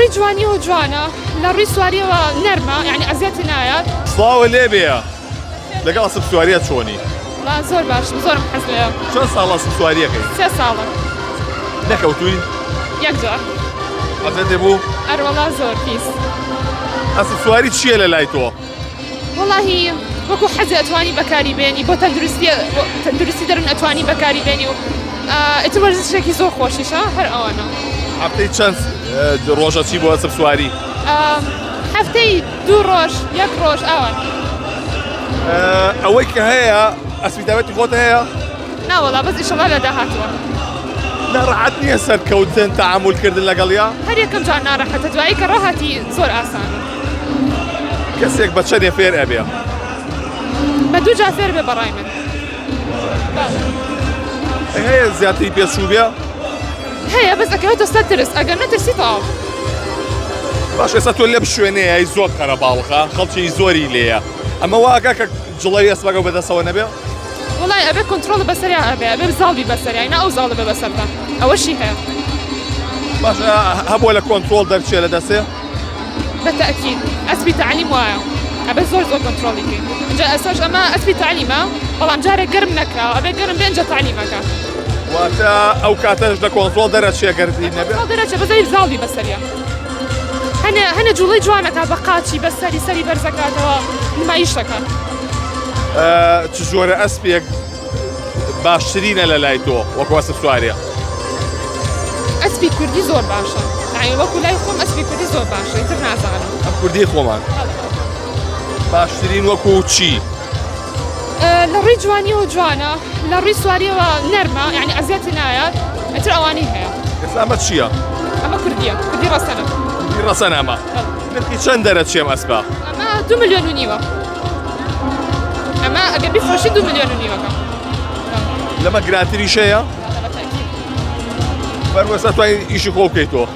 ڕووی جوانی و جوانە لە ڕووی سواریەوە نەرمە یعنی ئەزیەتی نایەت. سڵاوە لێ بێ لەگەڵ ئەسپ سواریە چۆنی؟ زۆر باشم زۆرم حەز لێیە. چەند ساڵ ئەسپ سواریەکەی؟ 3 ساڵە. نەکەوتووی؟ یەک جار. حەزت بوو؟ ئەروەڵا زۆر پیس. ئەسپ سواری چییە لە لای تۆ؟ وەڵاهی وەکو حەزی ئەتوانی بەکاری بێنی بۆ تەندروستی دەرون ئەتوانی بەکاری بێنی و ئیتر وەرزشێکی زۆر خۆشیشە هەر ئەوانە. هەفتەی چەند ڕۆژە چی بۆ ئەسپ سواری؟ هەفتەی 2 ڕۆژ 1 ڕۆژ ئەوان. ئەوەی کە هەیە ئەسپی تایبەتی خۆت هەیە؟ ناوەڵا بەس ئیشەڵا لە داهاتوە. ناڕەحەت نییە سەرکەوتن تەعامولکردن لەگەڵیا؟ هەر یەکەم جار ناڕەحەتە دوایی کە ڕاهاتی زۆر ئاسانە. کەسێک بە چەندێ فێر ئەبێ؟ بە 2 جار فێر بێ بەڕای من. هەیە زیاتری پێچوو بێ؟ هەیە بەس ئەکەوێتە سەر ترس ئەگەر نەترسی تەواو. باش ئێستا تۆ لەم شوێنەیە ئەی زۆر قەرە باوەخە خەڵکی زۆری لێیە ئەمە واگە کە جڵەوی ئەسپەکە بەدەستەوە نەبێ؟ وڵای ئەبێ کۆنتڕۆڵ بەسەریا ئەبێ ئەبێ زاڵی بەسەریا نە ئەو زاڵە بێ بەسەردا ئەوەشی هەیە. باش هەبووە لە کۆنتڕۆڵ دەرچێ لە دەستێ؟ بەتەئکید ئەسپی تەعلیم وایە ئەبێ زۆر کۆنتڕۆڵی بکەین. اینجا ئەساش ئەمە ئەسپی تەعلیمە بەڵام جارێک گەرم نەکراوە ئەبێ گەرم بێ ئەنجا تەعلیمەکە. واتە ئەو کاتەش لە کۆنتڕۆڵ دەرەچێ گەردی نەبێ؟ دەرەچێ بەزای زاڵی بەسەریا. هەنێ جوڵەی جوانەکە بە قاچی بەسەری سەری بەرزەکاتەوە نمایش دەکات. چ جۆرە ئەسپێک باشترینە لە لای تۆ وەکو ئەسپ سواریە؟ ئەسپی کوردی زۆر باشە. یعنی وەکو لای خۆم ئەسپی کوردی زۆر باشە ئیتر نازانم. ئەم کوردی خۆمان باشترین وەکو چی؟ لە ڕووی جوانی و جوانە لە ڕووی سواریەوە نەرمە یعنی ئەزیەتی نایەت ئیتر ئەوانی هەیە. ئێستا ئەمە چییە؟ ئەمە کوردیە کوردی ڕەسەنە. ڕەسەن ئەمە نرخی چەند دەرەچێم ئەسپا؟ ئەمە 2 ملیۆن و نیوە. ئەمە ئەگەر بیفرۆشی 2 ملیۆن و نیوەکە. لەمە گرانتریش هەیە؟ فەرموو ئێستا توانین ئیشی خۆ بکەیتەوە.